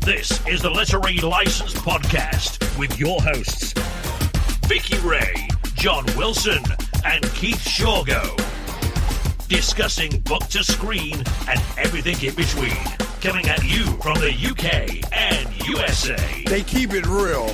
This is the Literary License Podcast with your hosts, Vickie Rae, John Wilson, and Keith Chawgo. Discussing book to screen and everything in between. Coming at you from the UK and USA. They keep it real.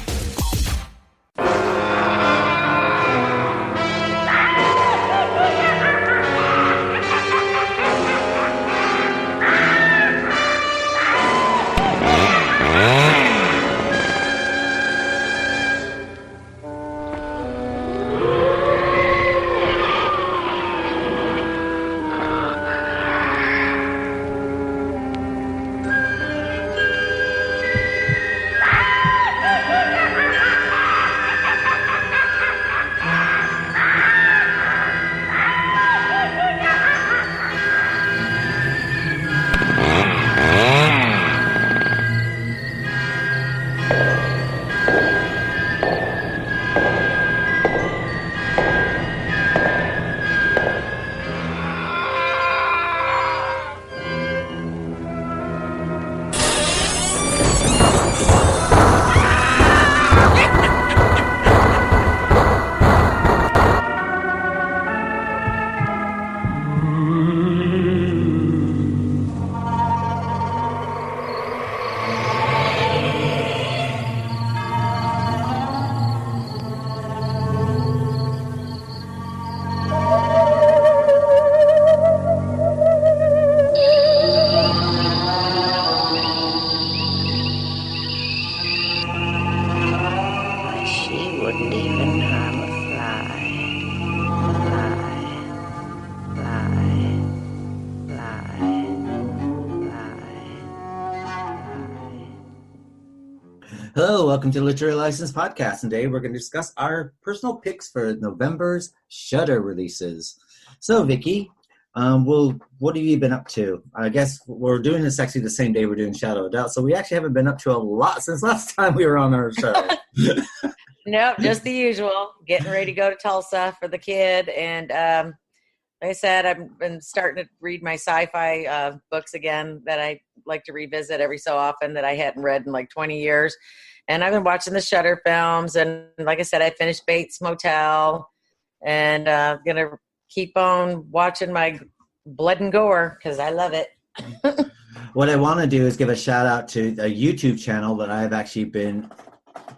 Hello, welcome to the Literary License Podcast. And today we're going to discuss our personal picks for November's Shudder releases. So, Vickie, what have you been up to? I guess we're doing this actually the same day we're doing Shadow of Doubt, so we actually haven't been up to a lot since last time we were on our show. Nope, just the usual. Getting ready to go to Tulsa for the kid. And like I said, I've been starting to read my sci-fi books again that I like to revisit every so often that I hadn't read in like 20 years. And I've been watching the Shudder films. And like I said, I finished Bates Motel. And going to keep on watching my blood and gore because I love it. What I want to do is give a shout out to a YouTube channel that I've actually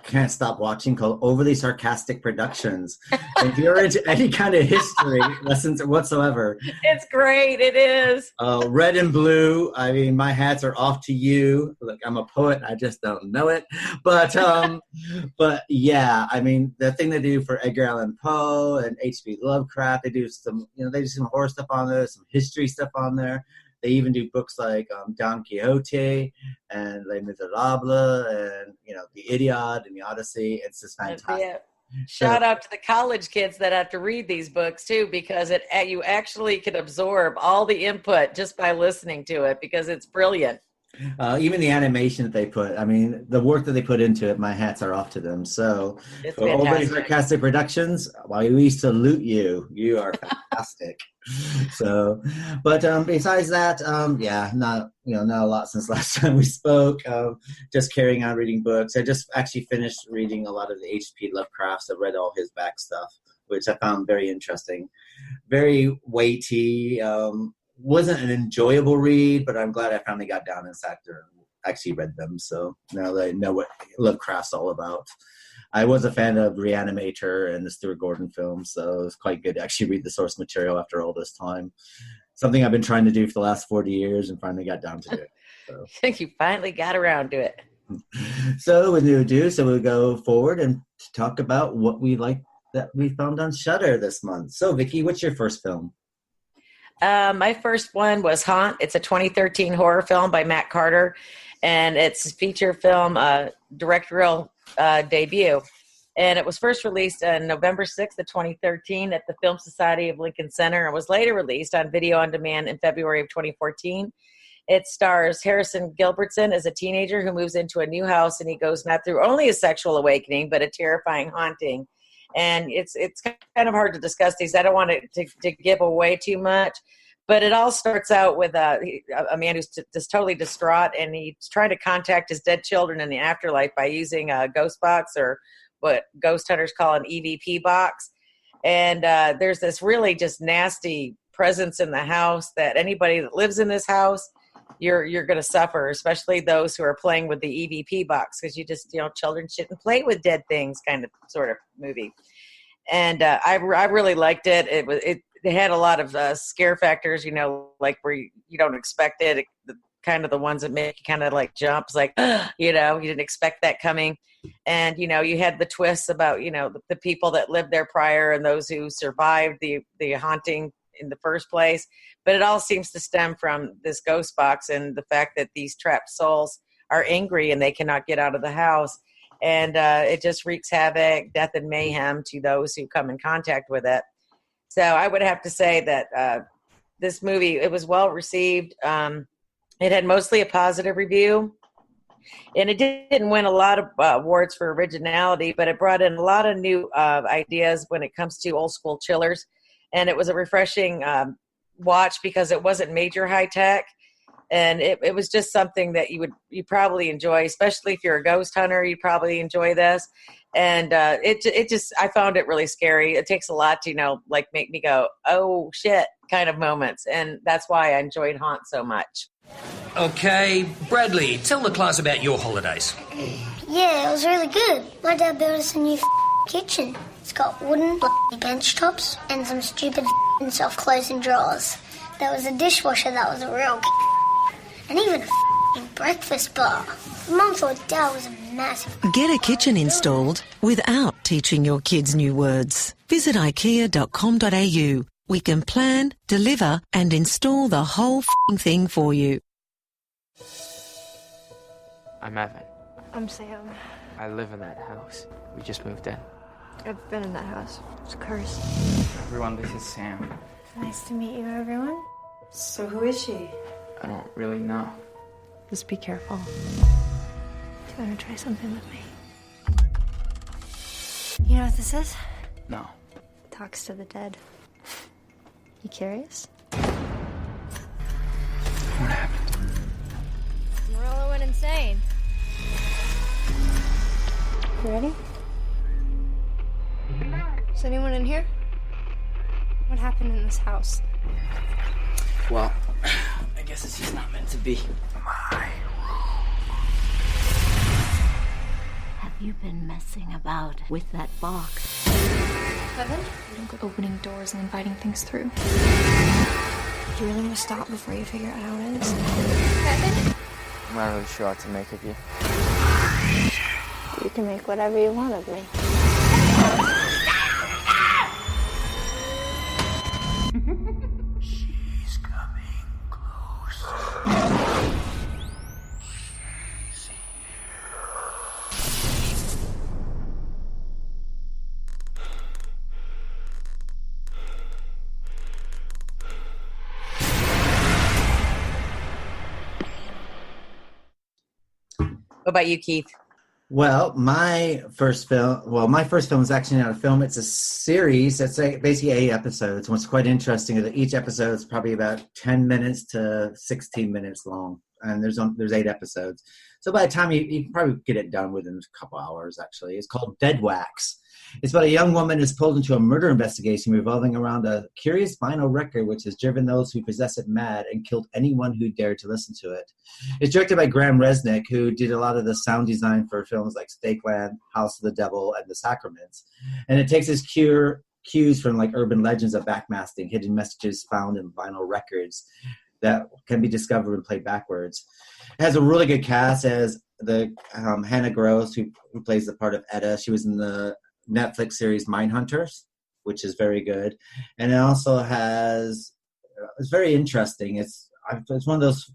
can't stop watching, called Overly Sarcastic Productions. If you're into any kind of history lessons whatsoever, it's great. It is. Red and blue. I mean, my hats are off to you. Look, I'm a poet. I just don't know it. But yeah, I mean, the thing they do for Edgar Allan Poe and H.P. Lovecraft, they do some horror stuff on there, some history stuff on there. They even do books like Don Quixote and Les Miserables and, The Iliad and the Odyssey. It's just fantastic. Yeah. Shout out to the college kids that have to read these books, too, because you actually can absorb all the input just by listening to it because it's brilliant. Even the animation that they put, I mean, the work that they put into it, my hats are off to them. So, for Overly Sarcastic Productions, we salute you. You are fantastic. So, but besides that, not a lot since last time we spoke. Just carrying on reading books. I just actually finished reading a lot of the H.P. Lovecrafts. I read all his back stuff, which I found very interesting, very weighty. Wasn't an enjoyable read, but I'm glad I finally got down and sat there and actually read them. So now that I know what Lovecraft's all about. I was a fan of Reanimator and the Stuart Gordon film, so it was quite good to actually read the source material after all this time. Something I've been trying to do for the last 40 years and finally got down to do it. So. I think you finally got around to it. So with no ado, we'll go forward and talk about what we like that we found on Shudder this month. So Vickie, what's your first film? My first one was Haunt. It's a 2013 horror film by Matt Carter, and it's a feature film directorial debut. And it was first released on November 6th of 2013 at the Film Society of Lincoln Center and was later released on video on demand in February of 2014. It stars Harrison Gilbertson as a teenager who moves into a new house, and he goes not through only a sexual awakening, but a terrifying haunting. And it's kind of hard to discuss these. I don't want to give away too much, But it all starts out with a man who's just totally distraught, and he's trying to contact his dead children in the afterlife by using a ghost box, or what ghost hunters call an EVP box. And there's this really just nasty presence in the house that anybody that lives in this house, you're going to suffer, especially those who are playing with the EVP box, because children shouldn't play with dead things, kind of sort of movie. And I really liked it. It had a lot of scare factors, like where you don't expect it, kind of the ones that make you kind of like jumps, like, you didn't expect that coming. And, you had the twists about, the people that lived there prior and those who survived the haunting in the first place. But it all seems to stem from this ghost box and the fact that these trapped souls are angry and they cannot get out of the house. And it just wreaks havoc, death, and mayhem to those who come in contact with it. So I would have to say that this movie, it was well received. It had mostly a positive review. And it didn't win a lot of awards for originality, but it brought in a lot of new ideas when it comes to old school chillers. And it was a refreshing watch because it wasn't major high tech. And it was just something that you probably enjoy, especially if you're a ghost hunter. You'd probably enjoy this. And I found it really scary. It takes a lot to, make me go, oh shit, kind of moments. And that's why I enjoyed Haunt so much. Okay, Bradley, tell the class about your holidays. Yeah, it was really good. My dad built us a new kitchen. It's got wooden bench tops and some stupid self-closing drawers. There was a dishwasher that was a real and even a breakfast bar. Mum thought Dad was a massive... Get a kitchen installed without teaching your kids new words. Visit ikea.com.au. We can plan, deliver and install the whole thing for you. I'm Evan. I'm Sam. I live in that house. We just moved in. I've been in that house. It's cursed. Everyone, this is Sam. Nice to meet you, everyone. So who is she? I don't really know. Just be careful. Do you want to try something with me? You know what this is? No. It talks to the dead. You curious? What happened? Marilla went insane. You ready? Is anyone in here? What happened in this house? Well, I guess it's just not meant to be. My Have you been messing about with that box? Evan? You don't go opening doors and inviting things through. Do you really want to stop before you figure out how it is? Evan? I'm not really sure what to make of you. You can make whatever you want of me. She's coming close. She's here. What about you, Keith? Well, my first film is actually not a film. It's a series. It's basically 8 episodes. What's quite interesting is that each episode is probably about 10 minutes to 16 minutes long. And there's 8 episodes. So by the time you can probably get it done within a couple hours, actually. It's called Dead Wax. It's about a young woman who's pulled into a murder investigation revolving around a curious vinyl record which has driven those who possess it mad and killed anyone who dared to listen to it. It's directed by Graham Resnick, who did a lot of the sound design for films like Stakeland, House of the Devil, and The Sacraments. And it takes its cues from like urban legends of backmasking, hidden messages found in vinyl records that can be discovered and played backwards. It has a really good cast as the Hannah Gross, who plays the part of Etta. She was in the Netflix series Mindhunters, which is very good. And it also has, it's very interesting. It's one of those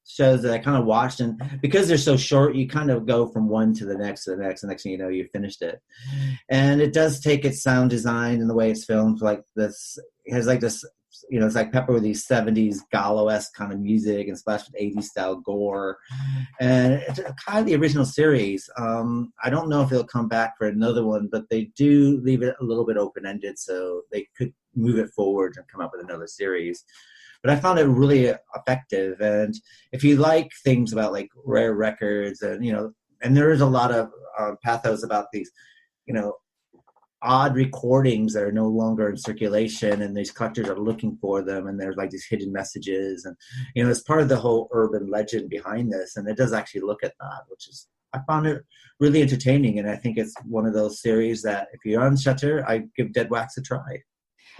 shows that I kind of watched, and because they're so short, you kind of go from one to the next, the next thing you know, you finished it. And it does take its sound design and the way it's filmed, like this, it has like this, you know, it's like pepper with these 70s Gallo-esque kind of music and splashed with 80s style gore. And it's kind of the original series. I don't know if they'll come back for another one, but they do leave it a little bit open-ended, so they could move it forward and come up with another series. but I found it really effective. And if you like things about like rare records and, and there is a lot of pathos about these, odd recordings that are no longer in circulation, and these collectors are looking for them, and there's like these hidden messages, and it's part of the whole urban legend behind this, and it does actually look at that, which is, I found it really entertaining, and I think it's one of those series that if you're on Shudder, I give Dead Wax a try.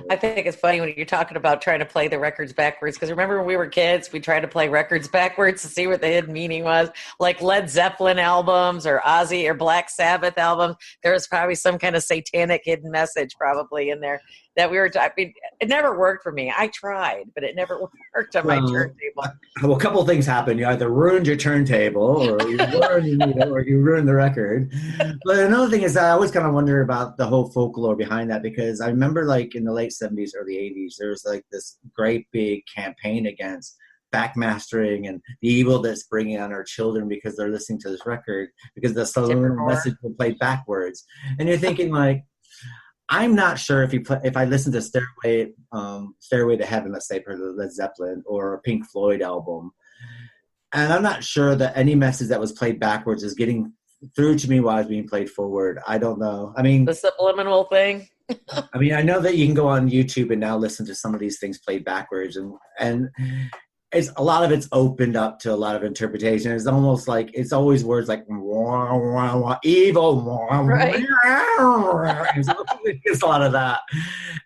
I think it's funny when you're talking about trying to play the records backwards, because remember when we were kids, we tried to play records backwards to see what the hidden meaning was, like Led Zeppelin albums or Ozzy or Black Sabbath albums. There was probably some kind of satanic hidden message probably in there that we were it never worked for me. I tried, but it never worked on my turntable. Well, a couple of things happened. You either ruined your turntable or you ruined the record. But another thing is that I always kind of wonder about the whole folklore behind that, because I remember like in the late 70s, early 80s, there was like this great big campaign against backmastering and the evil that's bringing on our children because they're listening to this record, because the saloon message will play backwards. And you're thinking like, I'm not sure if I listen to Stairway to Heaven, let's say, for the Led Zeppelin or a Pink Floyd album, and I'm not sure that any message that was played backwards is getting through to me while it's being played forward. I don't know. I mean, the subliminal thing. I mean, I know that you can go on YouTube and now listen to some of these things played backwards, and it's a lot of it's opened up to a lot of interpretation. It's almost like it's always words like wah, wah, wah, evil, wah, right. It's a lot of that.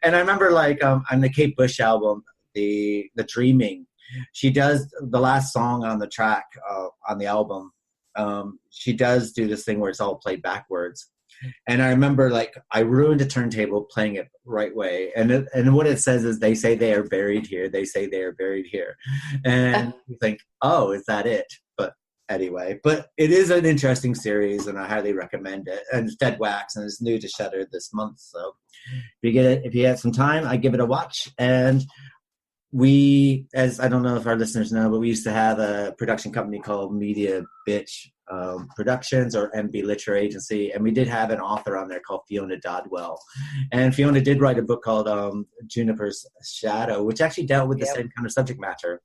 And I remember like on the Kate Bush album, the Dreaming, she does the last song on the track on the album. She does do this thing where it's all played backwards. And I remember, like, I ruined a turntable playing it right way. And what it says is, they say they are buried here. They say they are buried here. And you think, oh, is that it? But anyway, but it is an interesting series, and I highly recommend it. And it's Dead Wax, and it's new to Shudder this month. So if you have some time, I give it a watch. And we, as I don't know if our listeners know, but we used to have a production company called Media Bitch Productions, or MB Literary Agency, and we did have an author on there called Fiona Dodwell, and Fiona did write a book called Juniper's Shadow, which actually dealt with the same kind of subject matter.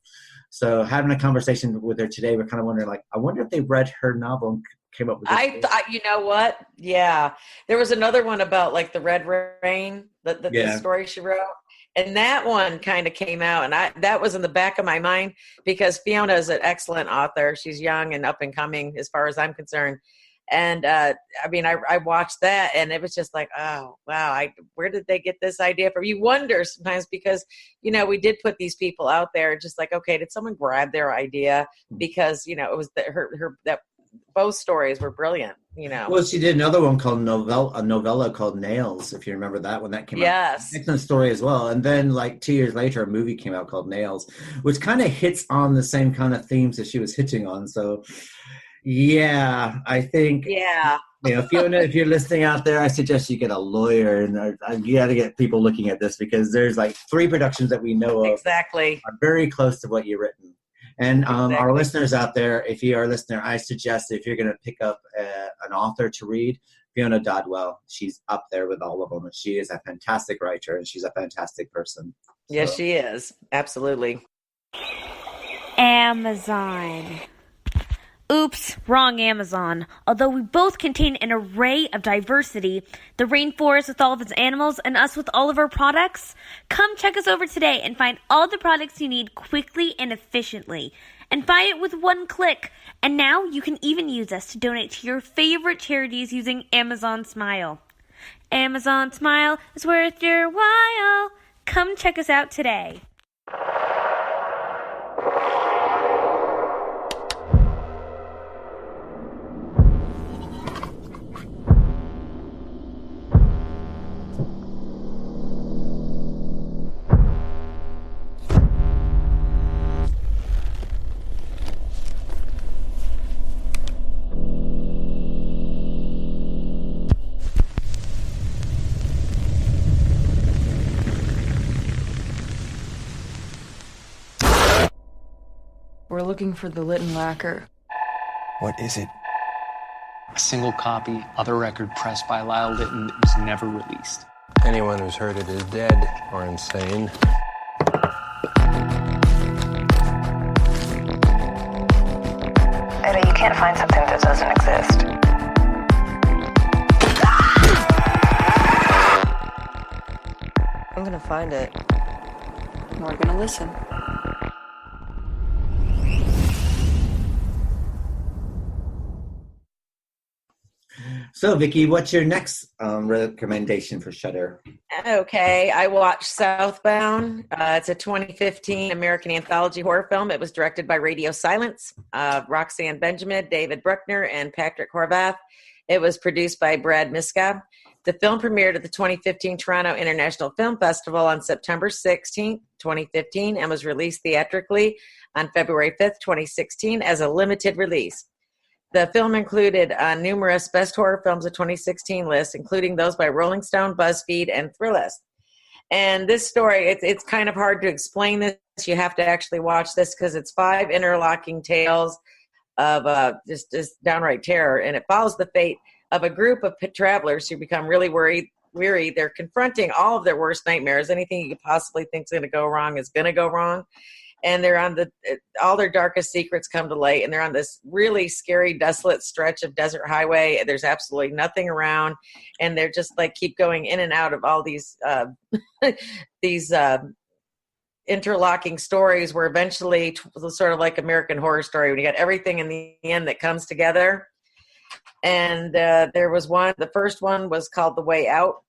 So having a conversation with her today, we're kind of wondering, like, I wonder if they read her novel and came up with this. I thought, you know what? Yeah, there was another one about like the Red Rain, the story she wrote. And that one kind of came out, and that was in the back of my mind, because Fiona is an excellent author. She's young and up and coming as far as I'm concerned. And I mean, I watched that, and it was just like, oh, wow, where did they get this idea from? You wonder sometimes, because, you know, we did put these people out there just like, okay, did someone grab their idea? Because, you know, it was that both stories were brilliant, you know. Well, she did another one called a novella called Nails, if you remember that one. That came out. Yes. Excellent story as well. And then like 2 years later, a movie came out called Nails, which kind of hits on the same kind of themes that she was hitting on. So, yeah, I think, you know, Fiona, if you're listening out there, I suggest you get a lawyer, and you got to get people looking at this, because there's like 3 productions that we know of are very close to what you've written. And our listeners out there, if you are a listener, I suggest if you're going to pick up an author to read, Fiona Dodwell. She's up there with all of them. And she is a fantastic writer, and she's a fantastic person. So. Yes, she is. Absolutely. Amazon. Oops, wrong Amazon. Although we both contain an array of diversity, the rainforest with all of its animals and us with all of our products, come check us over today and find all the products you need quickly and efficiently. And buy it with one click. And now you can even use us to donate to your favorite charities using Amazon Smile. Amazon Smile is worth your while. Come check us out today. We're looking for the Lytton lacquer. What is it? A single copy of a record pressed by Lyle Lytton that was never released. Anyone who's heard it is dead or insane. can't find something that doesn't exist. I'm gonna find it. We're gonna listen. So, Vicki, what's your next recommendation for Shudder? Okay, I watched Southbound. It's a 2015 American anthology horror film. It was directed by Radio Silence, Roxanne Benjamin, David Bruckner, and Patrick Horvath. It was produced by Brad Miska. The film premiered at the 2015 Toronto International Film Festival on September 16, 2015, and was released theatrically on February 5th, 2016, as a limited release. The film included numerous Best Horror Films of 2016 lists, including those by Rolling Stone, BuzzFeed, and Thrillist. And this story, it's kind of hard to explain this. You have to actually watch this because it's 5 interlocking tales of just downright terror. And it follows the fate of a group of travelers who become really weary. They're confronting all of their worst nightmares. Anything you could possibly think is going to go wrong is going to go wrong. And they're on all their darkest secrets come to light, and they're on this really scary, desolate stretch of desert highway. There's absolutely nothing around, and they're just like keep going in and out of all these these interlocking stories. Where eventually, sort of like American Horror Story, when you got everything in the end that comes together. And there was one. The first one was called The Way Out,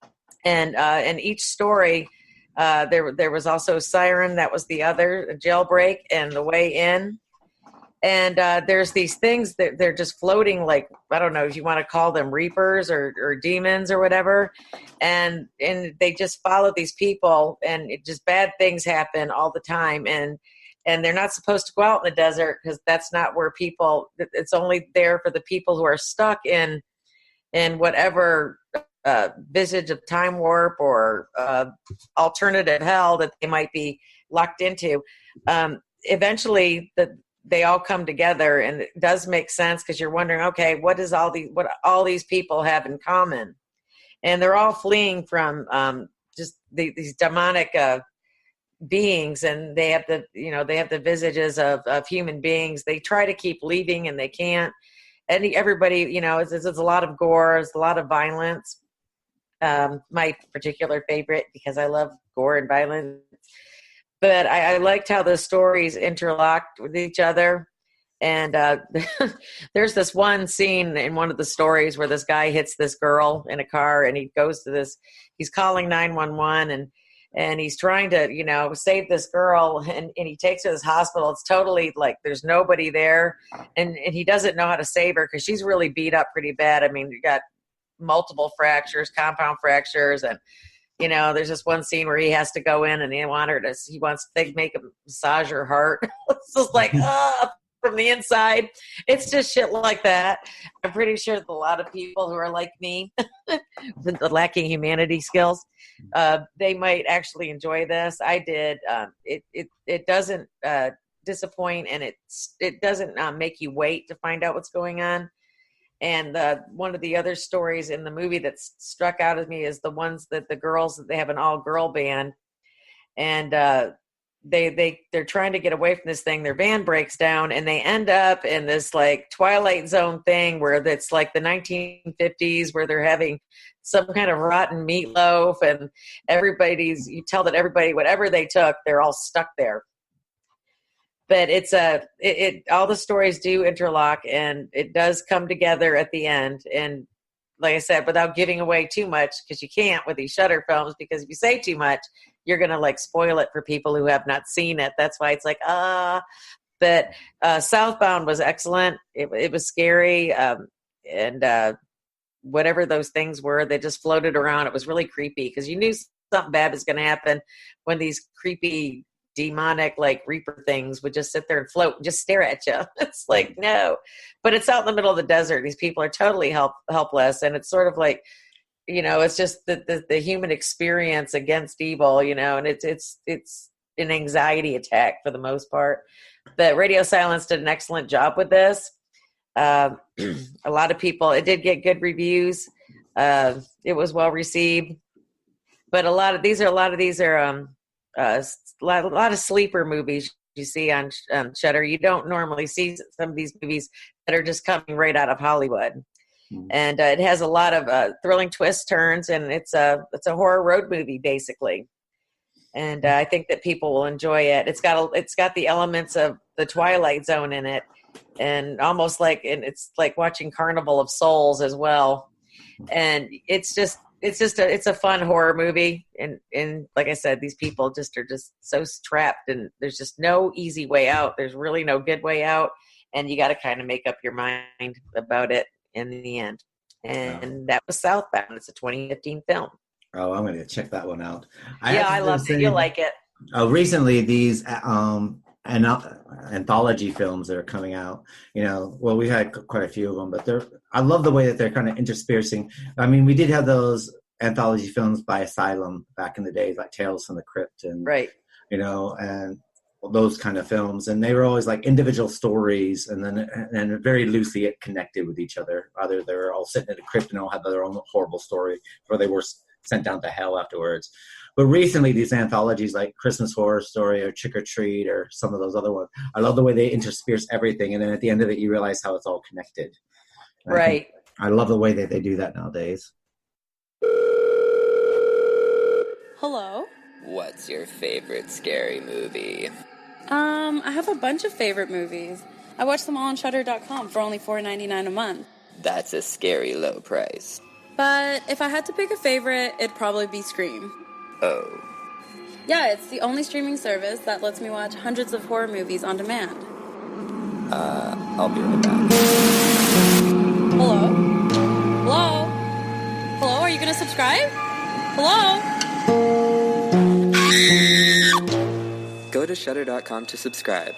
and each story. There was also Siren, that was the other, Jailbreak, and The Way In. And there's these things that they're just floating, like, I don't know if you want to call them reapers or demons or whatever. And they just follow these people, and just bad things happen all the time. And they're not supposed to go out in the desert because that's not where people, it's only there for the people who are stuck in whatever visage of time warp or alternative hell that they might be locked into. Eventually, they all come together, and it does make sense because you're wondering, okay, what all these people have in common? And they're all fleeing from just these demonic beings, and they have the visages of human beings. They try to keep leaving, and they can't. And everybody, it's a lot of gore, it's a lot of violence. My particular favorite, because I love gore and violence. But I liked how the stories interlocked with each other. And there's this one scene in one of the stories where this guy hits this girl in a car, and he goes to he's calling 911, and he's trying to, save this girl, and he takes her to this hospital. It's totally like there's nobody there, and he doesn't know how to save her because she's really beat up pretty bad. I mean, you got multiple fractures, compound fractures, and there's this one scene where he has to go in, and he wants to make a massage her heart. It's just like from the inside. It's just shit like that. I'm pretty sure that a lot of people who are like me, lacking humanity skills, they might actually enjoy this. I did. It doesn't disappoint, and it doesn't make you wait to find out what's going on. And one of the other stories in the movie that struck out at me is the ones that the girls, they have an all-girl band, and they're trying to get away from this thing. Their van breaks down, and they end up in this like Twilight Zone thing where it's like the 1950s, where they're having some kind of rotten meatloaf, and you tell that everybody, whatever they took, they're all stuck there. But it's all the stories do interlock, and it does come together at the end. And like I said, without giving away too much, because you can't with these Shudder films, because if you say too much, you're going to like spoil it for people who have not seen it. That's why it's like, But Southbound was excellent. It was scary. And whatever those things were, they just floated around. It was really creepy because you knew something bad was going to happen when these creepy demonic like reaper things would just sit there and float and just stare at you. It's like, no, but it's out in the middle of the desert. These people are totally helpless, and it's sort of like, it's just the human experience against evil, and it's an anxiety attack for the most part. But Radio Silence did an excellent job with this. A lot of people, it did get good reviews. It was well received, but a lot of these are a lot of sleeper movies you see on Shudder. You don't normally see some of these movies that are just coming right out of Hollywood. And it has a lot of thrilling twists, turns, and it's a horror road movie basically. And I think that people will enjoy it. It's got the elements of the Twilight Zone in it, and almost like, and it's like watching Carnival of Souls as well. And it's a fun horror movie. And like I said, these people are just so trapped, and there's just no easy way out. There's really no good way out, and you got to kind of make up your mind about it in the end. And that was Southbound. It's a 2015 film. Oh, I'm going to check that one out. I loved it. You'll like it. Recently, these anthology films that are coming out, we had quite a few of them, but I love the way that they're kind of interspersing. I mean, we did have those anthology films by Asylum back in the days, like Tales from the Crypt, and and those kind of films, and they were always like individual stories, and very loosely connected with each other. Either they were all sitting in a crypt and all had their own horrible story, or they were sent down to hell afterwards. But recently, these anthologies like Christmas Horror Story or Trick or Treat or some of those other ones, I love the way they intersperse everything, and then at the end of it, you realize how it's all connected. And I love the way that they do that nowadays. Hello? What's your favorite scary movie? I have a bunch of favorite movies. I watch them all on Shudder.com for only $4.99 a month. That's a scary low price. But if I had to pick a favorite, it'd probably be Scream. Oh. Yeah, it's the only streaming service that lets me watch hundreds of horror movies on demand. I'll be right back. Hello? Hello? Hello, are you gonna subscribe? Hello? Go to Shudder.com to subscribe,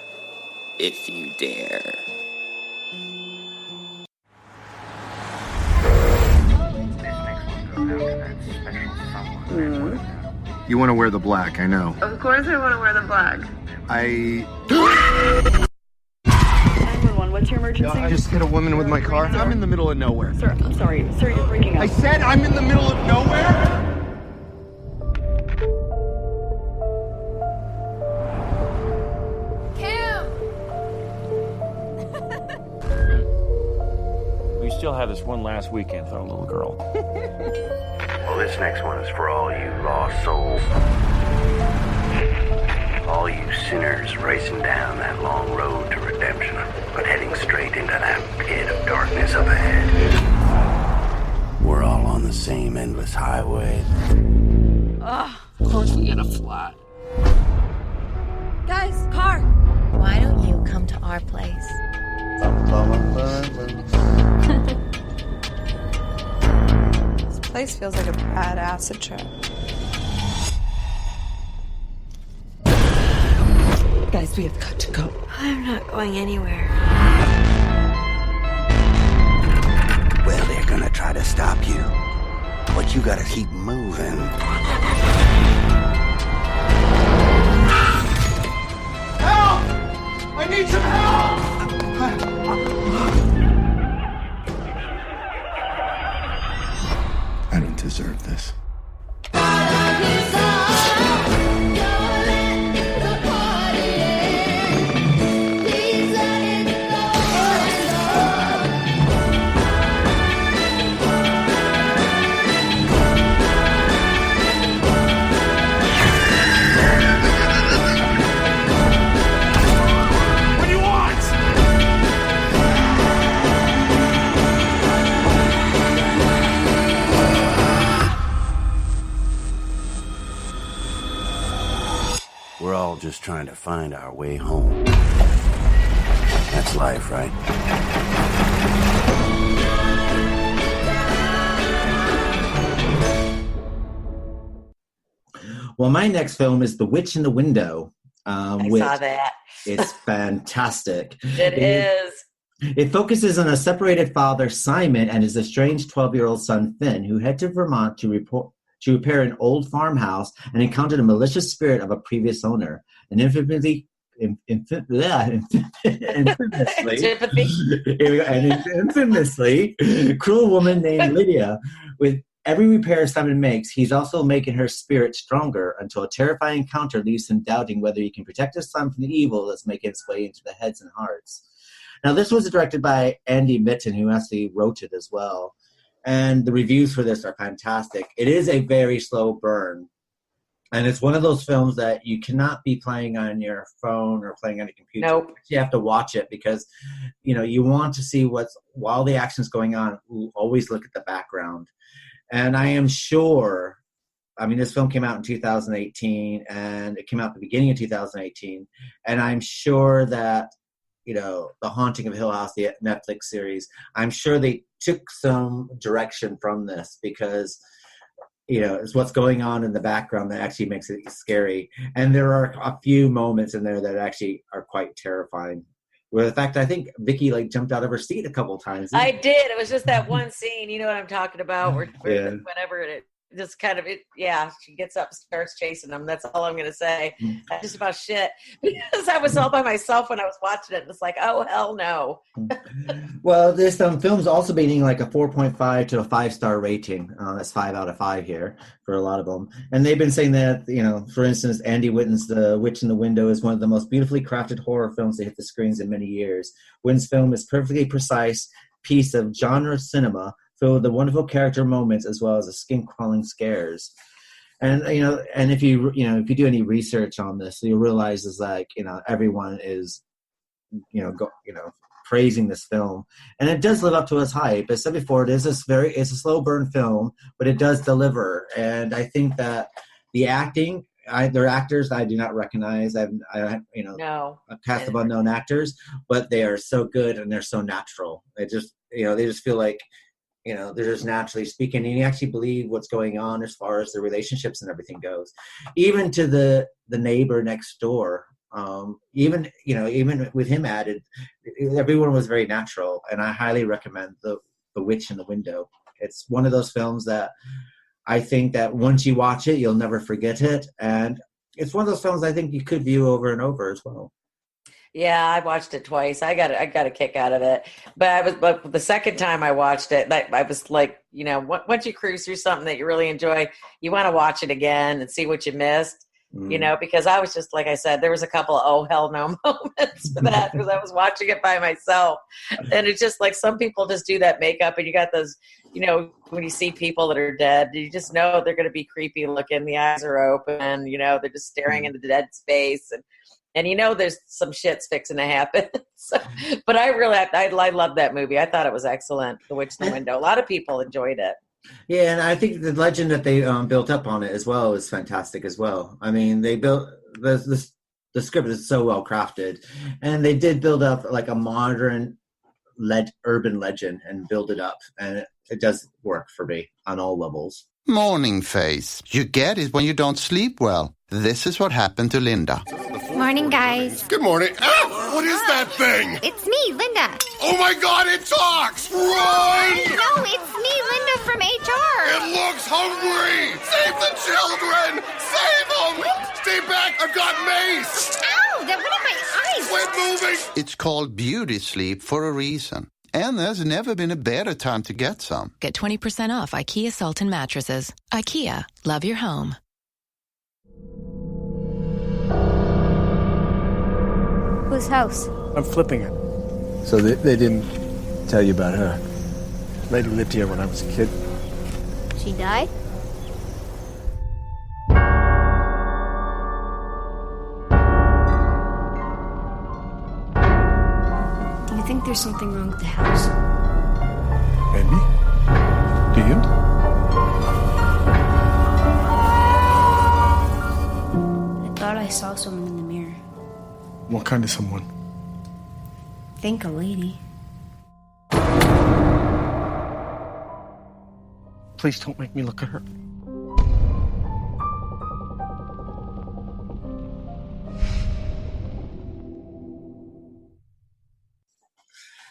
if you dare. You want to wear the black, I know. Of course I want to wear the black. 911, what's your emergency? I just hit a woman with my car. I'm in the middle of nowhere. Sir, I'm sorry. Sir, you're breaking up. I said I'm in the middle of nowhere? We still have this one last weekend with our little girl. Well, this next one is for all you lost souls. All you sinners racing down that long road to redemption, but heading straight into that pit of darkness up ahead. We're all on the same endless highway. Ugh. Of course we get a flat. Guys, car! Why don't you come to our place? This place feels like a bad acid trip. Guys, we have got to go. I'm not going anywhere. Well, they're gonna try to stop you, but you gotta keep moving. Help! I need some help! I don't deserve this. What do you want? We're all just trying to find our way home. That's life, right? Well, my next film is The Witch in the Window. I saw that. It's fantastic. It is. It focuses on a separated father, Simon, and his estranged 12-year-old son, Finn, who head to Vermont to repair an old farmhouse and encountered a malicious spirit of a previous owner. An infamously cruel woman named Lydia. With every repair Simon makes, he's also making her spirit stronger until a terrifying encounter leaves him doubting whether he can protect his son from the evil that's making its way into the heads and hearts. Now, this was directed by Andy Mitten, who actually wrote it as well. And the reviews for this are fantastic. It is a very slow burn. And it's one of those films that you cannot be playing on your phone or playing on a computer. Nope. You have to watch it because, you want to see while the action's going on, always look at the background. And I am sure, this film came out in 2018, and it came out at the beginning of 2018. And I'm sure that, The Haunting of Hill House, the Netflix series, I'm sure they took some direction from this because, it's what's going on in the background that actually makes it scary. And there are a few moments in there that actually are quite terrifying. With the fact, I think Vickie jumped out of her seat a couple times. I did. It was just that one scene. You know what I'm talking about? Where whenever it just kind of she gets up, starts chasing them. That's all I'm gonna say. Just about shit, because I was all by myself when I was watching it, and it's like, oh hell no. Well, there's some films also being like a 4.5 to a 5-star rating. That's 5 out of 5 here for a lot of them, and they've been saying that for instance, Andy Whitten's The Witch in the Window is one of the most beautifully crafted horror films to hit the screens in many years. Whitten's film is perfectly precise piece of genre cinema, filled with the wonderful character moments as well as the skin-crawling scares. And and if you do any research on this, you'll realize is everyone is praising this film, and it does live up to its hype. As I said before, it's a slow burn film, but it does deliver. And I think that the acting, they're actors I do not recognize. A cast of unknown actors, but they are so good and they're so natural. They just feel like they're just naturally speaking, and you actually believe what's going on as far as the relationships and everything goes, even to the neighbor next door. Even with him added, everyone was very natural, and I highly recommend the Witch in the Window. It's one of those films that I think that once you watch it, you'll never forget it, and it's one of those films I think you could view over and over as well. Yeah, I watched it twice. I got a kick out of it. But the second time I watched it, I was like, once you cruise through something that you really enjoy, you want to watch it again and see what you missed. Because I was just, like I said, there was a couple of oh hell no moments for that because I was watching it by myself. And it's just like some people just do that makeup, and you got those, when you see people that are dead, you just know they're going to be creepy looking. The eyes are open, they're just staring into the dead space. And there's some shit's fixing to happen. But I love that movie. I thought it was excellent, The Witch in the Window. A lot of people enjoyed it. Yeah, and I think the legend that they built up on it as well is fantastic as well. They built the script is so well crafted, and they did build up like a modern urban legend and build it up, and it does work for me on all levels. Morning face. You get it when you don't sleep well. This is what happened to Linda. Morning, guys. Good morning. Ah, what is that thing? It's me, Linda. Oh my God, it talks! Run! No, it's me, Linda from HR. It looks hungry! Save the children! Save them! What? Stay back, I've got mace! Ow, that went in my eyes. Quit moving! It's called beauty sleep for a reason. And there's never been a better time to get some. Get 20% off IKEA Sultan mattresses. IKEA, love your home. Whose house? I'm flipping it. So they didn't tell you about her. Lady lived here when I was a kid. She died? Do you think there's something wrong with the house? Maybe. Do you? I thought I saw someone in the mirror. What kind of someone? Think a lady. Please don't make me look at her.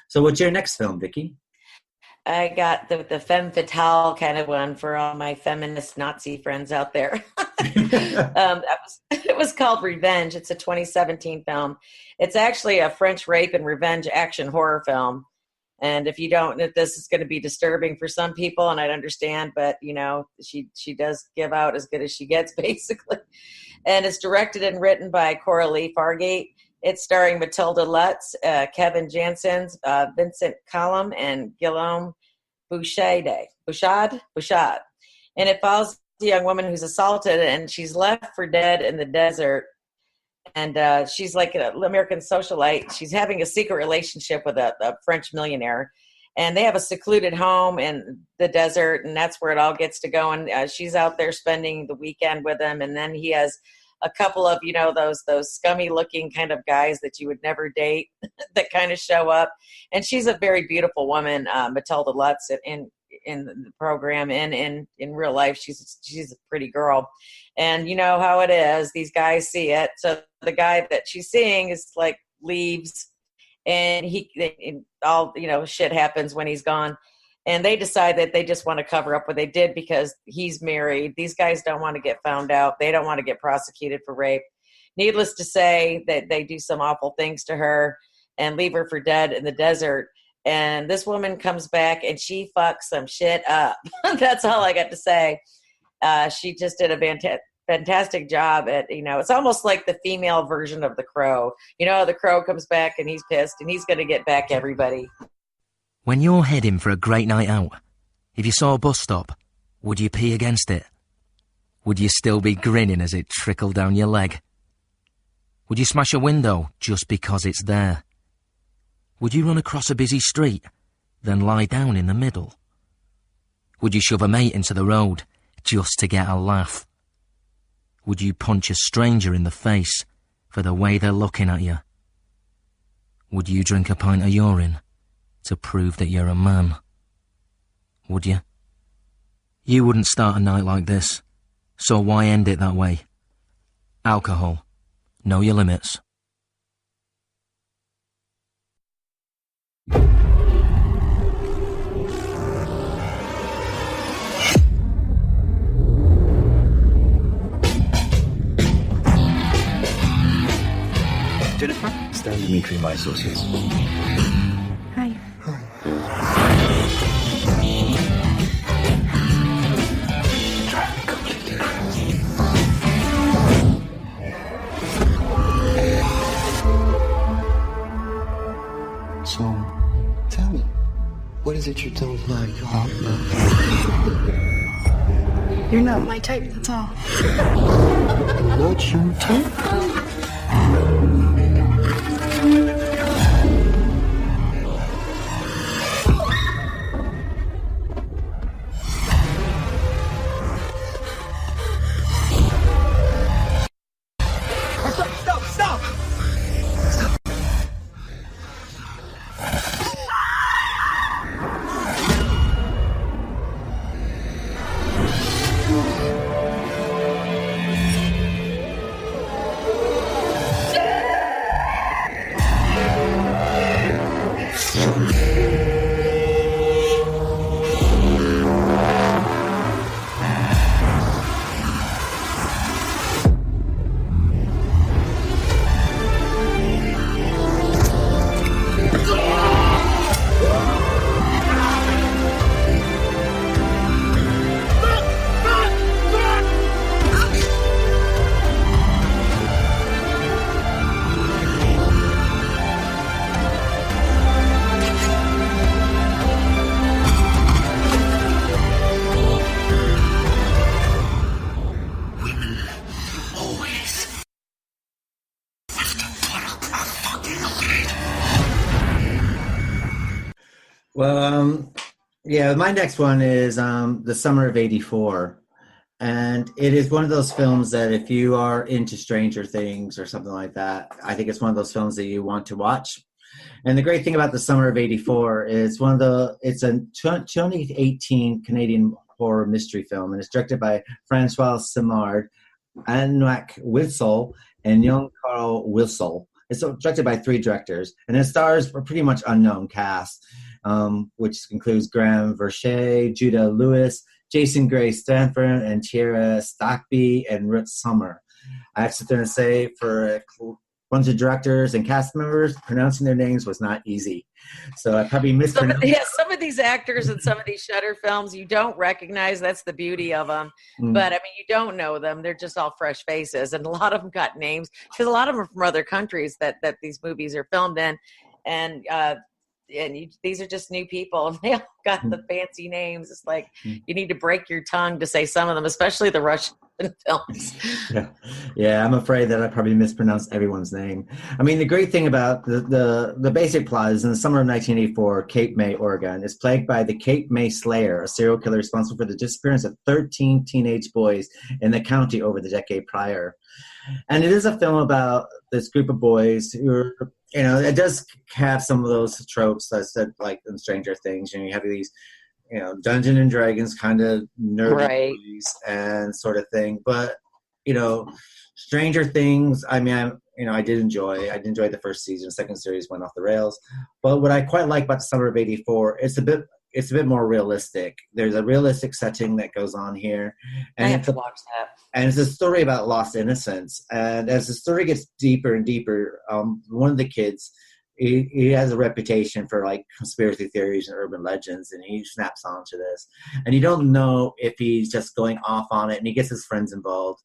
So what's your next film, Vickie? I got the femme fatale kind of one for all my feminist Nazi friends out there. It was called Revenge. It's a 2017 film. It's actually a French rape and revenge action horror film. And if this is going to be disturbing for some people, and I'd understand, but she does give out as good as she gets, basically. And it's directed and written by Coralie Fargate. It's starring Matilda Lutz, Kevin Janssens, Vincent Cullum, and Guillaume Bouchard. And it follows a young woman who's assaulted, and she's left for dead in the desert. And she's like an American socialite. She's having a secret relationship with a French millionaire. And they have a secluded home in the desert, and that's where it all gets to go. And she's out there spending the weekend with him. And then he has a couple of, those scummy-looking kind of guys that you would never date that kind of show up. And she's a very beautiful woman, Matilda Lutz, in the program. And in real life, she's a pretty girl. And you know how it is. These guys see it. So the guy that she's seeing is like leaves. And shit happens when he's gone. And they decide that they just want to cover up what they did because he's married. These guys don't want to get found out. They don't want to get prosecuted for rape. Needless to say that they do some awful things to her and leave her for dead in the desert. And this woman comes back and she fucks some shit up. That's all I got to say. She just did a fantastic job at, it's almost like the female version of The Crow. The Crow comes back and he's pissed and he's going to get back everybody. When you're heading for a great night out, if you saw a bus stop, would you pee against it? Would you still be grinning as it trickled down your leg? Would you smash a window just because it's there? Would you run across a busy street, then lie down in the middle? Would you shove a mate into the road just to get a laugh? Would you punch a stranger in the face for the way they're looking at you? Would you drink a pint of urine to prove that you're a man? Would you? You wouldn't start a night like this, so why end it that way? Alcohol. Know your limits. Jennifer? Stan Dimitri, my associates. Hi. So, tell me, what is it you don't like, huh? You're not my type, that's all. Not your type? Well, yeah, my next one is The Summer of '84. And it is one of those films that if you are into Stranger Things or something like that, I think it's one of those films that you want to watch. And the great thing about The Summer of '84 is it's a 2018 Canadian horror mystery film, and it's directed by Francois Simard, Anouak Witsel, and Young Carl Wissel. It's directed by 3 directors, and it stars a pretty much unknown cast, which includes Graham Verche, Judah Lewis, Jason Gray Stanford, and Tierra Stockby, and Ruth Summer. I have to sit there and say, for bunch of directors and cast members. Pronouncing their names was not easy. So I probably mispronounced. Some of these actors in some of these Shudder films, you don't recognize. That's the beauty of them. But, I mean, you don't know them. They're just all fresh faces. And a lot of them got names because a lot of them are from other countries that these movies are filmed in. And these are just new people. And they all got the fancy names. It's like you need to break your tongue to say some of them, especially the Russian films. Yeah, I'm afraid that I probably mispronounced everyone's name. I mean, the great thing about the basic plot is in the summer of 1984, Cape May, Oregon is plagued by the Cape May Slayer, a serial killer responsible for the disappearance of 13 teenage boys in the county over the decade prior. And it is a film about this group of boys who are, it does have some of those tropes that said, like in Stranger Things, you have these, Dungeons and Dragons kind of nerdy movies and sort of thing. But, Stranger Things, I mean, I did enjoy the first season. The second series went off the rails. But what I quite like about the summer of '84, it's a bit more realistic. There's a realistic setting that goes on here. And I have to watch that. And it's a story about lost innocence. And as the story gets deeper and deeper, one of the kids, he has a reputation for like conspiracy theories and urban legends, and he snaps onto this. And you don't know if he's just going off on it, and he gets his friends involved.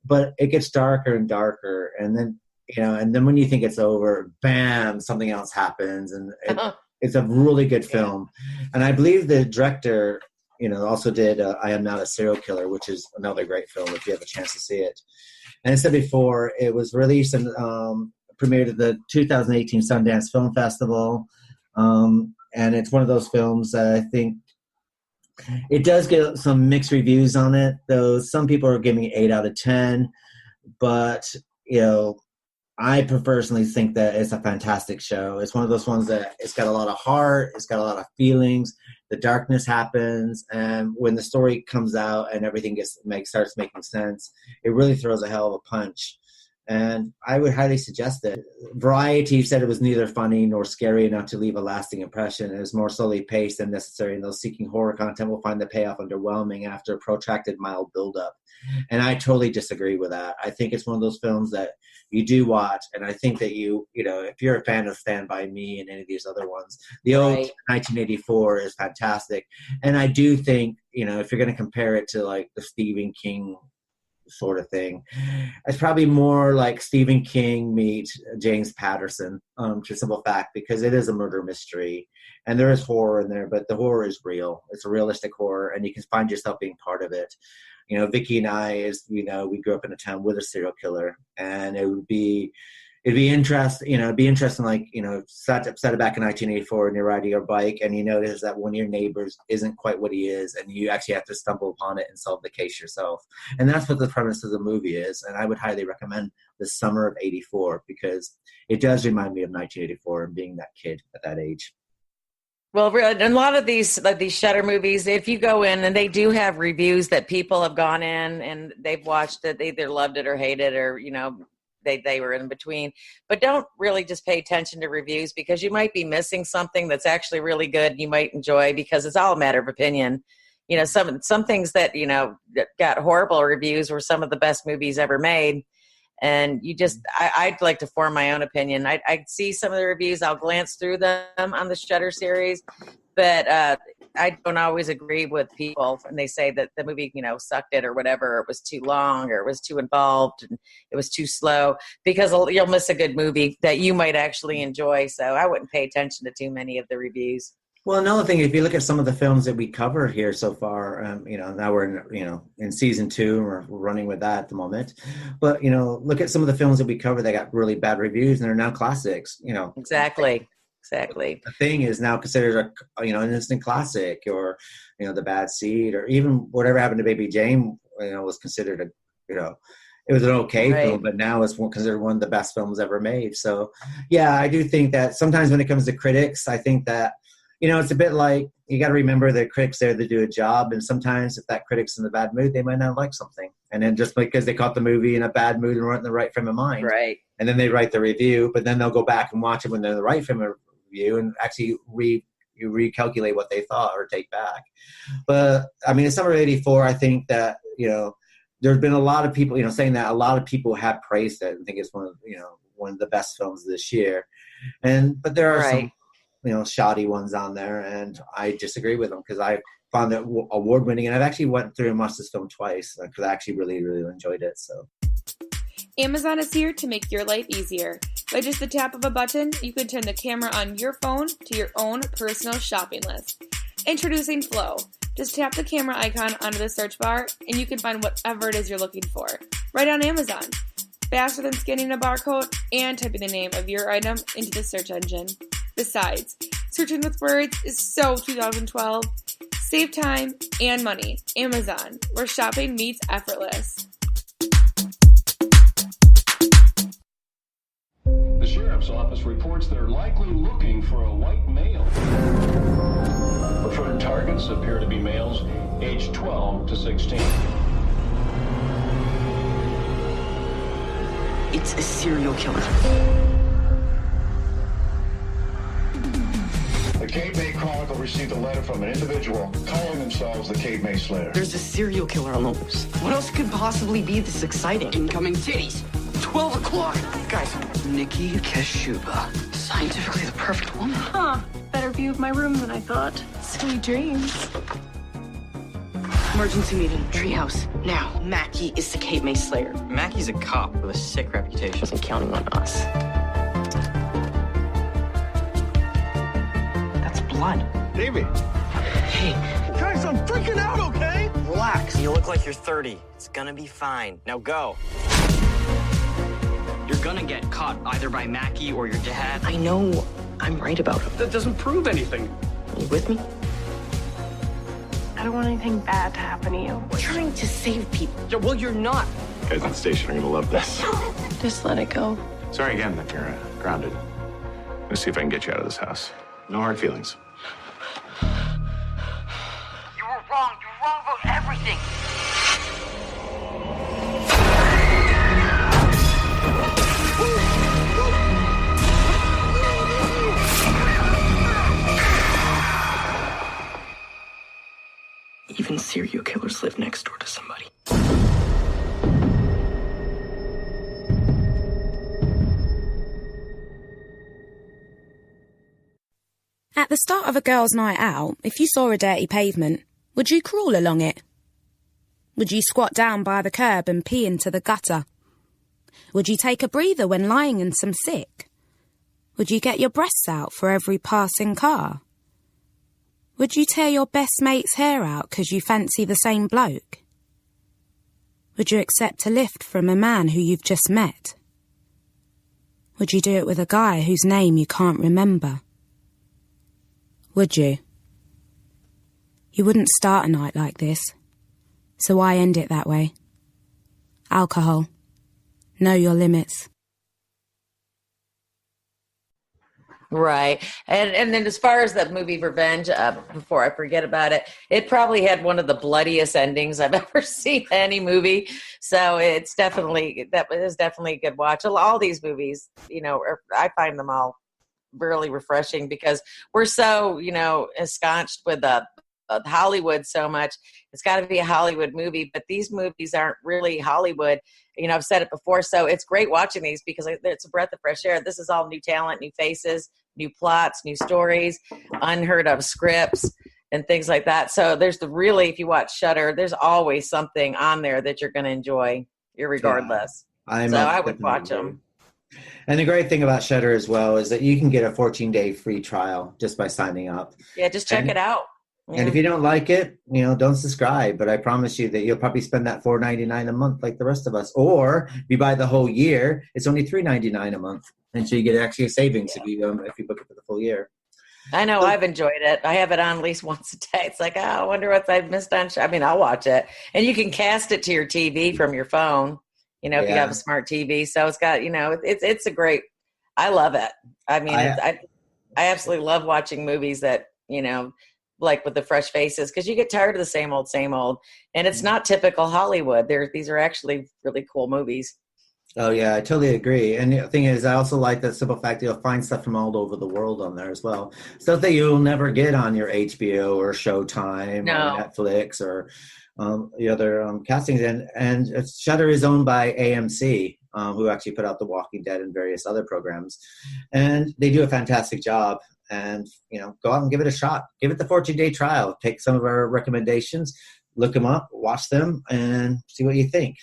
But it gets darker and darker, and then when you think it's over, bam, something else happens, and it's a really good film. And I believe the director, also did I Am Not a Serial Killer, which is another great film if you have a chance to see it. And I said before, it was released and premiered at the 2018 Sundance Film Festival. And it's one of those films that I think it does get some mixed reviews on it, though some people are giving it 8 out of 10. But, I personally think that it's a fantastic show. It's one of those ones that it's got a lot of heart, it's got a lot of feelings. The darkness happens, and when the story comes out and everything starts making sense, it really throws a hell of a punch. And I would highly suggest it. Variety said it was neither funny nor scary enough to leave a lasting impression. It was more slowly paced than necessary, and those seeking horror content will find the payoff underwhelming after a protracted mild buildup. And I totally disagree with that. I think it's one of those films that you do watch, and I think that if you're a fan of Stand By Me and any of these other ones, the old 1984 is fantastic. And I do think, if you're going to compare it to like the Stephen King sort of thing, it's probably more like Stephen King meets James Patterson, to simple fact, because it is a murder mystery and there is horror in there, but the horror is real. It's a realistic horror, and you can find yourself being part of it. Vickie and I, we grew up in a town with a serial killer, and it'd be interesting, like, sat back in 1984 and you're riding your bike and you notice that one of your neighbors isn't quite what he is, and you actually have to stumble upon it and solve the case yourself. And that's what the premise of the movie is. And I would highly recommend The Summer of '84 because it does remind me of 1984 and being that kid at that age. Well, a lot of these Shudder movies, if you go in, and they do have reviews that people have gone in and they've watched it, they either loved it or hated it, or, they were in between. But don't really just pay attention to reviews, because you might be missing something that's actually really good and you might enjoy, because it's all a matter of opinion. Some things that, that got horrible reviews were some of the best movies ever made. And I'd like to form my own opinion. I'd see some of the reviews. I'll glance through them on the Shudder series, but I don't always agree with people when they say that the movie, sucked it or whatever. It was too long, or it was too involved, and it was too slow, because you'll miss a good movie that you might actually enjoy. So I wouldn't pay attention to too many of the reviews. Well, another thing, if you look at some of the films that we covered here so far, now we're in season 2, and we're running with that at the moment. But look at some of the films that we covered that got really bad reviews, and they're now classics. Exactly. The Thing is now considered an instant classic, or The Bad Seed, or even Whatever Happened to Baby Jane. Was considered it was an okay film, but now it's considered one of the best films ever made. So, yeah, I do think that sometimes when it comes to critics, I think that. It's a bit like, you got to remember that critics there to do a job. And sometimes if that critic's in a bad mood, they might not like something. And then just because they caught the movie in a bad mood and weren't in the right frame of mind. Right. And then they write the review, but then they'll go back and watch it when they're in the right frame of review and actually recalculate what they thought or take back. But in summer of '84, I think that, there's been a lot of people, saying that a lot of people have praised it and think it's one one of the best films this year. But there are some, shoddy ones on there, and I disagree with them because I found it award-winning, and I've actually went through and watched this film twice because I actually really, really enjoyed it. So, Amazon is here to make your life easier. By just the tap of a button, you can turn the camera on your phone to your own personal shopping list. Introducing Flow. Just tap the camera icon onto the search bar, and you can find whatever it is you're looking for, right on Amazon. Faster than scanning a barcode and typing the name of your item into the search engine. Besides, searching with words is so 2012. Save time and money. Amazon, where shopping meets effortless. The sheriff's office reports they're likely looking for a white male. Preferred targets appear to be males aged 12 to 16. It's a serial killer. The Cape May Chronicle received a letter from an individual calling themselves the Cape May Slayer. There's a serial killer on the loose. What else could possibly be this exciting? Incoming titties. 12 o'clock. Guys, Nikki Keshuba. Scientifically the perfect woman. Huh. Better view of my room than I thought. Sweet dreams. Emergency meeting. Treehouse. Now. Mackie is the Cape May Slayer. Mackie's a cop with a sick reputation. Wasn't counting on us. That's blood. Davey. Hey. Guys, I'm freaking out, okay? Relax. You look like you're 30. It's gonna be fine. Now go. You're gonna get caught either by Mackie or your dad. I know I'm right about him. That doesn't prove anything. Are you with me? I don't want anything bad to happen to you. We're trying to save people. Yeah, well, you're not. Guys at the station are gonna love this. Just let it go. Sorry again that you're grounded. Let's see if I can get you out of this house. No hard feelings. You were wrong. You're wrong about everything. Even serial killers live next door to somebody. At the start of a girl's night out, if you saw a dirty pavement, would you crawl along it? Would you squat down by the curb and pee into the gutter? Would you take a breather when lying in some sick? Would you get your breasts out for every passing car? Would you tear your best mate's hair out 'cause you fancy the same bloke? Would you accept a lift from a man who you've just met? Would you do it with a guy whose name you can't remember? Would you? You wouldn't start a night like this, so why end it that way? Alcohol. Know your limits. Right. And then as far as the movie Revenge, before I forget about it, it probably had one of the bloodiest endings I've ever seen in any movie. So that is definitely a good watch. All these movies, I find them all really refreshing because we're so, ensconced with Hollywood so much. It's got to be a Hollywood movie, but these movies aren't really Hollywood. I've said it before, so it's great watching these because it's a breath of fresh air. This is all new talent, new faces, new plots, new stories, unheard of scripts, and things like that. So if you watch Shudder, there's always something on there that you're going to enjoy, irregardless. Yeah, I would watch them. And the great thing about Shudder as well is that you can get a 14-day free trial just by signing up. Yeah, just check it out. And if you don't like it, don't subscribe. But I promise you that you'll probably spend that $4.99 a month like the rest of us. Or if you buy the whole year, it's only $3.99 a month. And so you get actually a savings if you book it for the full year. I know. I've enjoyed it. I have it on at least once a day. It's like, I wonder what I've missed on. I'll watch it. And you can cast it to your TV from your phone, if you have a smart TV. So it's got, it's a great, I love it. I absolutely love watching movies that, like with the fresh faces, because you get tired of the same old, and it's not typical Hollywood. These are actually really cool movies. Oh yeah, I totally agree. And the thing is, I also like the simple fact that you'll find stuff from all over the world on there as well. Stuff that you'll never get on your HBO or Showtime or Netflix or the other castings. And Shudder is owned by AMC, who actually put out The Walking Dead and various other programs. And they do a fantastic job. And, go out and give it a shot. Give it the 14-day trial. Take some of our recommendations, look them up, watch them, and see what you think.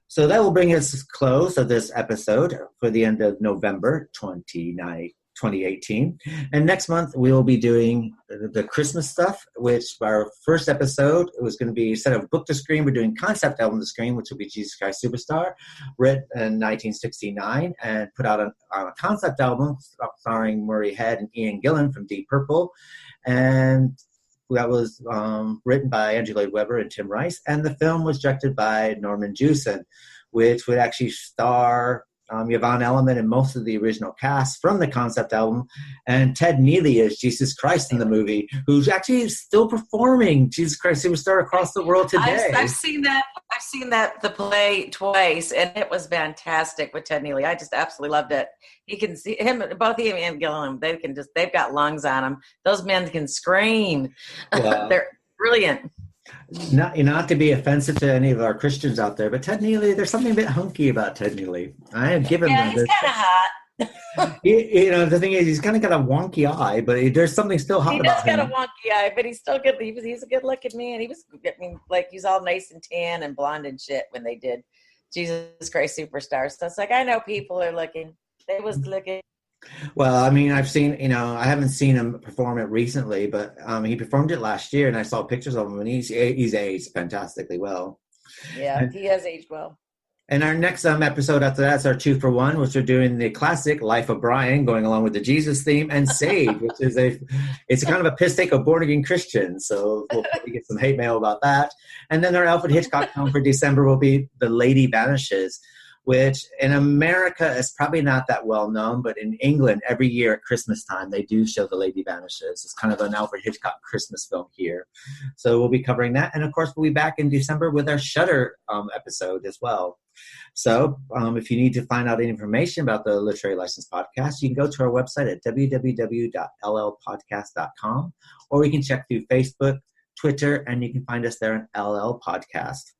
So that will bring us to the close of this episode for the end of November 2018. And next month, we will be doing the Christmas stuff, which our first episode was going to be, instead of book to screen, we're doing concept album to screen, which will be Jesus Christ Superstar, written in 1969 and put out on a concept album starring Murray Head and Ian Gillan from Deep Purple. And that was written by Andrew Lloyd Webber and Tim Rice. And the film was directed by Norman Jewison, which would actually star Yvonne Elliman and most of the original cast from the concept album, and Ted Neely as Jesus Christ in the movie, who's actually still performing Jesus Christ Superstar across the world today. I've seen that. I've seen the play twice, and it was fantastic with Ted Neely. I just absolutely loved it. You can see him, both he and Gilliam. They've got lungs on them. Those men can scream. Wow. They're brilliant. Not to be offensive to any of our Christians out there, but Ted Neely, there's something a bit hunky about Ted Neely. I have given him he's kind of hot. The thing is, he's kind of got a wonky eye, but there's something still hot about him. He does got a wonky eye, but he's still good. He's a good-looking man. He's all nice and tan and blonde and shit when they did Jesus Christ Superstar. So it's like, I know people are looking. They was looking. Well, I mean, I've seen, I haven't seen him perform it recently, but he performed it last year, and I saw pictures of him, and he's aged fantastically well. Yeah, he has aged well. And our next episode after that is our 2-for-1, which we're doing the classic Life of Brian, going along with the Jesus theme, and Saved, which is it's kind of a piss take of born-again Christians, so we'll probably get some hate mail about that. And then our Alfred Hitchcock film for December will be The Lady Vanishes, which in America is probably not that well known, but in England, every year at Christmas time, they do show The Lady Vanishes. It's kind of an Alfred Hitchcock Christmas film here. So we'll be covering that. And of course, we'll be back in December with our Shudder episode as well. So if you need to find out any information about the Literary License Podcast, you can go to our website at www.llpodcast.com, or you can check through Facebook, Twitter, and you can find us there on LL Podcast.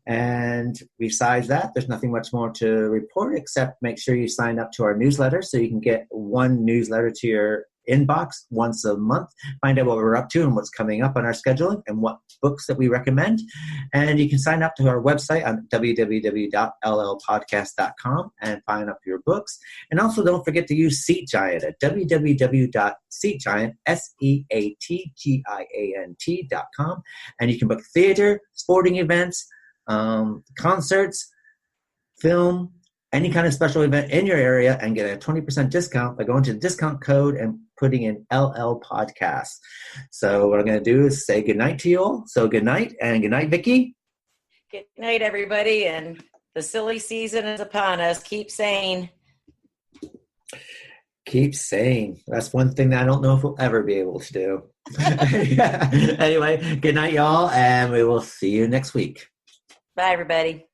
And besides that, there's nothing much more to report, except make sure you sign up to our newsletter so you can get one newsletter to your inbox once a month, find out what we're up to and what's coming up on our scheduling and what books that we recommend. And you can sign up to our website on www.llpodcast.com and find up your books. And also don't forget to use Seat Giant at www.seatgiant, SEATGIANT.com. And you can book theater, sporting events, concerts, film, any kind of special event in your area, and get a 20% discount by going to the discount code and putting in LL Podcast. So what I'm going to do is say goodnight to you all. So good night, and good night, Vicki. Good night, everybody. And the silly season is upon us. Keep sane. Keep sane. That's one thing that I don't know if we'll ever be able to do. Anyway, good night, y'all, and we will see you next week. Bye, everybody.